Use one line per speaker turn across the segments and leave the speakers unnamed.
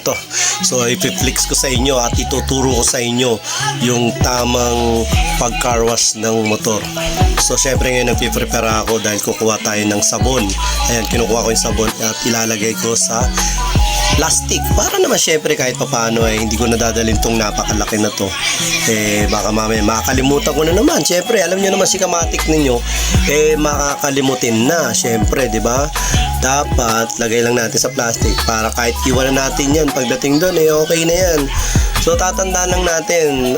to. So ipiflix ko sa inyo at ituturo ko sa inyo yung tamang pag-car wash ng motor. So syempre ngayon nagpiprepare ako dahil kukuha tayo ng sabon. Ayan, kinukuha ko yung sabon at ilalagay ko sa plastic para naman syempre kahit papaano hindi ko nadadalhin tong napakalaki na to. Baka mamaya makakalimutan ko na naman. Syempre alam niyo naman si kamatik ninyo makakalimutin na syempre, di ba? Dapat lagay lang natin sa plastic para kahit iwanan natin yan pagdating doon okay na yan. So tatandaan lang natin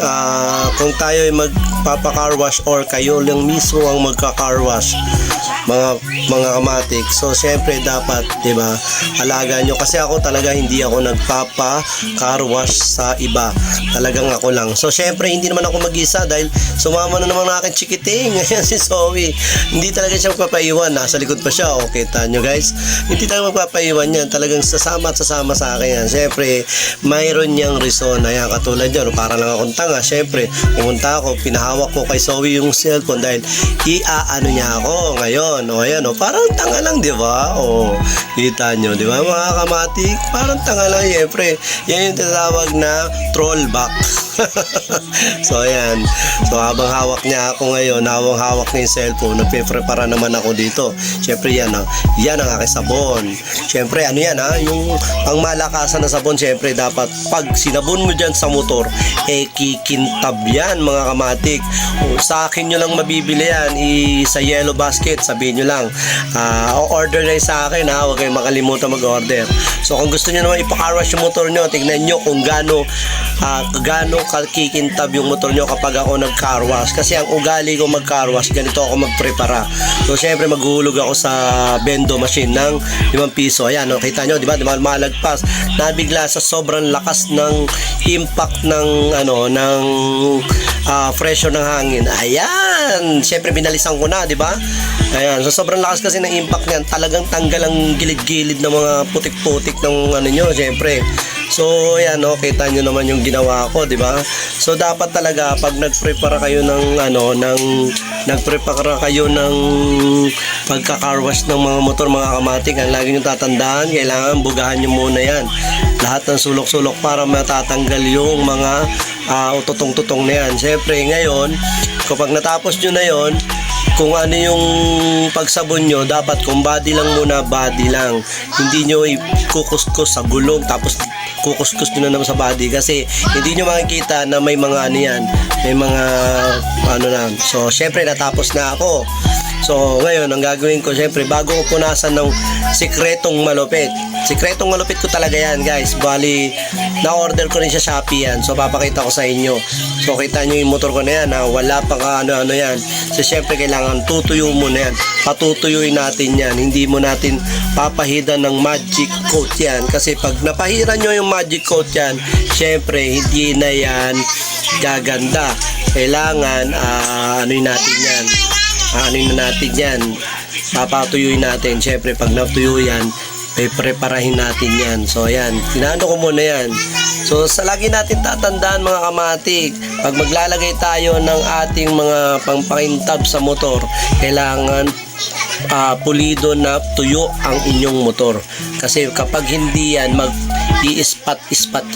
kung tayo ay magpapa-car wash or kayo lang mismo ang magka-car wash mga kamatik. So syempre dapat, 'di ba? Alagaan nyo kasi ako talaga hindi ako nagpapa-car wash sa iba. Talagang ako lang. So syempre hindi naman ako mag-isa dahil sumama na naman ng aking chikiting. Ayan si Zoe. Hindi talaga siya magpapaiwan. Nasa likod pa siya. Okay, kita nyo guys. Hindi talaga magpapaiwan yan. Talagang sasama at sasama sa akin yan. Syempre mayroon niyang reason. Ayan, katulad nyo, para lang akong tanga. Syempre pumunta ako, pinahawak ko kay Zoe yung cellphone dahil iaano niya ako ngayon. O ayan, parang tanga lang, di ba? O kita nyo, di ba mga kamatik? Parang tanga lang, syempre. Yan yung tinatawag na trollback. So ayan. So habang hawak niya ako ngayon, hawak niya yung cellphone, nagpe-prepara naman ako dito. Syempre yan ang aking sabon. Syempre ano yan yung ang malakasan na sabon, syempre dapat pag sinabon mo dyan sa motor, kikintab yan mga kamatik. Sa akin nyo lang mabibili yan sa Yellow Basket, sabihin nyo lang order na sa akin huwag kayong makalimutan mag-order. So kung gusto nyo naman ipa-car wash yung motor nyo, tignan nyo kung gaano kikintab yung motor nyo kapag ako nag-car wash. Kasi ang ugali ko mag-car wash, ganito ako magprepara. So syempre maghuhulog ako sa bendo machine ng 5 piso. Ayan, kita nyo, di ba? Malagpas. Nabigla sa sobrang lakas ng impact ng pressure ng hangin. Ayan, syempre binalisan ko na, di ba? Ayan, so sobrang lakas kasi ng impact niyan, talagang tanggal ang gilid-gilid ng mga putik-putik ng nyo, syempre. So ayan, kita nyo naman yung ginawa ko, di ba? So dapat talaga pag nagprepara kayo ng pagka-car wash ng mga motor, mga kamatik, ang lagi nyo tatandaan, kailangan bugahan nyo muna yan. Lahat ng sulok-sulok para matatanggal yung mga ututong-tutong na yan. Syempre ngayon, kapag natapos nyo na yon, kung ano yung pagsabon nyo, dapat kung body lang muna, body lang. Hindi nyo kukuskus sa gulong tapos kukuskus nyo na naman sa body kasi hindi nyo makikita na may mga may mga na. So syempre natapos na ako. So ngayon ang gagawin ko, syempre bago ko punasan ng sikretong malupit ko talaga yan guys. Bali na-order ko rin sa Shopee yan. So papakita ko sa inyo. So kita nyo yung motor ko na yan wala pa yan. So syempre kailangan tutuyo mo na yan. Patutuyuin natin yan. Hindi mo natin papahidan ng magic coat yan. Kasi pag napahiran nyo yung magic coat yan, syempre hindi na yan gaganda. Kailangan natin yan, papatuyuin natin. Syempre pag natuyo yan, preparahin natin yan. So ayan, tinano ko muna yan. So sa lagi natin tatandaan mga kamatik, pag maglalagay tayo ng ating mga pangpakintab sa motor, kailangan pulido na tuyo ang inyong motor. Kasi kapag hindi yan, i-ispat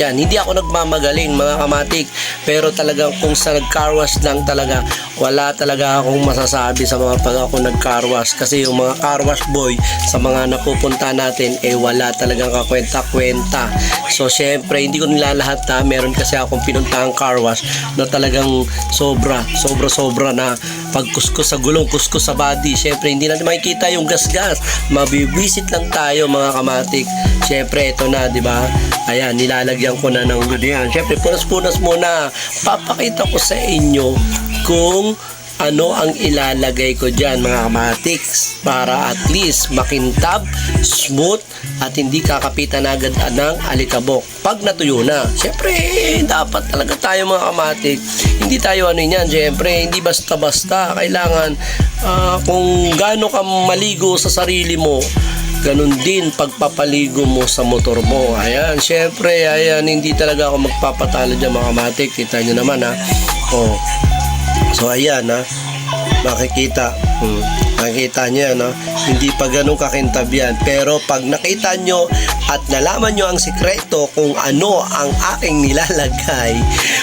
yan. Hindi ako nagmamagaling mga kamatik, pero talagang kung sa nag-car wash lang talaga, wala talaga akong masasabi sa mga pag ako nag-car wash. Kasi yung mga car wash boy sa mga napupunta natin, wala talagang kakwenta-kwenta. So syempre hindi ko nilalahat meron kasi akong pinuntahang car wash na talagang sobra na pagkuskus sa gulong, kuskus sa body. Syempre hindi natin makikita yung gas-gas, mabibisit lang tayo mga kamatik. Syempre ito na, di ba? Ayan, nilalagyan ko na ng ganyan. Syempre punas-punas muna. Papakita ko sa inyo kung ano ang ilalagay ko dyan mga kamatiks para at least makintab, smooth at hindi kakapitan agad ng alikabok pag natuyo na. Syempre dapat talaga tayo mga kamatik, hindi tayo yan, syempre hindi basta-basta. Kailangan kung gaano ka maligo sa sarili mo, ganun din pagpapaligo mo sa motor mo. Ayan, syempre ayan, hindi talaga ako magpapatalo dyan mga kamatik. Kita nyo naman so ayan makikita nyo yan hindi pa ganun kakintab yan, pero pag nakita nyo at nalaman nyo ang sikreto kung ano ang aking nilalagay,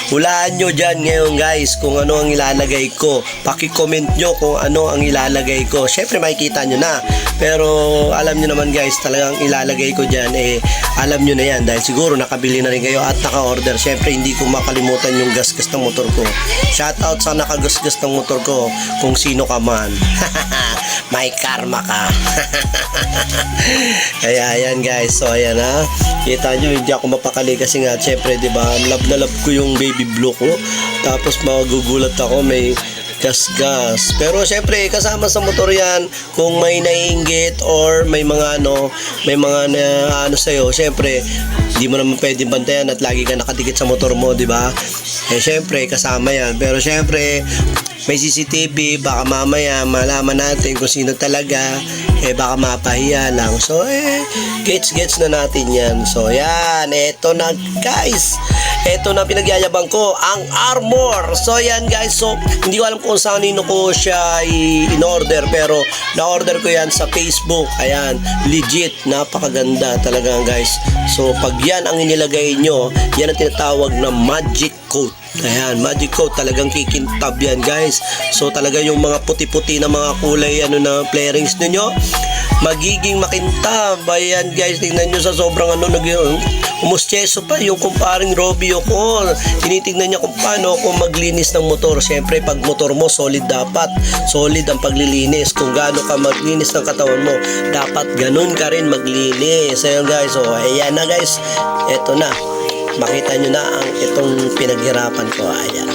hulaan nyo dyan ngayon guys kung ano ang ilalagay ko. Paki-comment nyo kung ano ang ilalagay ko. Syempre makikita nyo na. Pero alam nyo naman guys, talagang ilalagay ko dyan alam nyo na yan dahil siguro nakabili na rin kayo at naka-order. Syempre hindi ko makalimutan yung gasgas ng motor ko. Shoutout sa nakagasgas ng motor ko kung sino ka man. May karma ka. Kaya ayan guys, so ayan ha. Kita nyo hindi ako mapakali kasi nga syempre diba, love na love ko yung baby blue ko. Tapos magugulat ako may gasgas. Pero syempre kasama sa motor yan kung may naiinggit or may mga sa'yo, syempre hindi mo naman pwedeng bantayan at lagi ka nakadikit sa motor mo, di ba? Syempre kasama yan. Pero syempre may CCTV, baka mamaya malaman natin kung sino talaga, baka mapahiya lang. So gets na natin yan. So yan, eto na guys, eto na pinagyayabang ko, ang Armor. So yan guys, so hindi ko alam kung saan ko siya in-order, pero na-order ko yan sa Facebook. Ayan, legit, napakaganda talaga guys. So pag yan ang inilagay nyo, yan ang tinatawag na magic coat. Ayan, magic coat, talagang kikintab yan guys. So talaga yung mga puti-puti na mga kulay na flarings ninyo, magiging makintab. Ayan guys, tingnan nyo sa sobrang umustyeso pa yung kumparing Robio ko. Tinitingnan niya kung paano ako maglinis ng motor. Siyempre pag motor mo solid, dapat solid ang paglilinis. Kung gaano ka maglinis ng katawan mo, dapat ganun ka rin maglinis. Ayan guys, so ayan na guys, eto na, makita nyo na ang itong pinaghirapan ko. Ayan.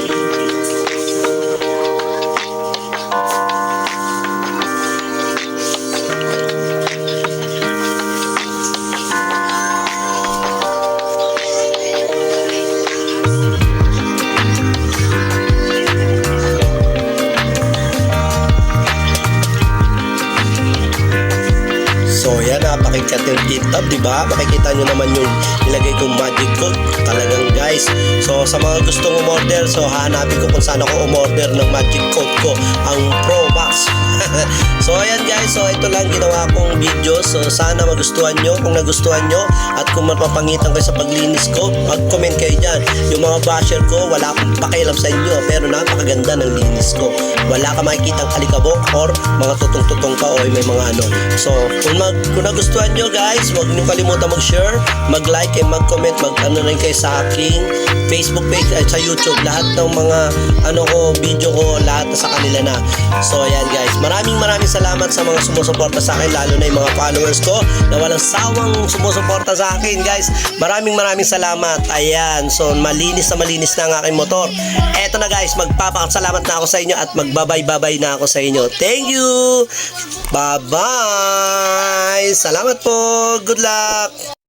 So yan, napakikatintab, diba? Makikita nyo naman yung ilagay kong magic coat talagang guys. So sa mga gustong umorder, so hanapin ko kung saan ako umorder ng magic coat ko, ang Pro Max. So ayan guys, so ito lang ginawa kong video. So sana magustuhan nyo. Kung nagustuhan nyo at kung mapapangitan kayo sa paglinis ko, mag-comment kayo dyan. Yung mga basher ko, wala akong pakialam sa inyo, pero napakaganda ng linis ko. Wala ka makikitang alikabok or mga tutong-tutong pa o may mga So kung nagustuhan nyo guys, huwag nyo kalimutan mag-share, mag-like, and mag-comment, rin kayo sa aking Facebook page at sa YouTube. Lahat ng mga video ko, lahat na sa kanila na. So ayan guys, maraming salamat sa mga sumusuporta sa akin, lalo na yung mga followers ko na walang sawang sumusuporta sa akin guys. Maraming salamat. Ayan, so malinis na ang aking motor. Eto na guys, magpapasalamat na ako sa inyo at magbabay na ako sa inyo. Thank you. Bye-bye. Salamat po. Good luck.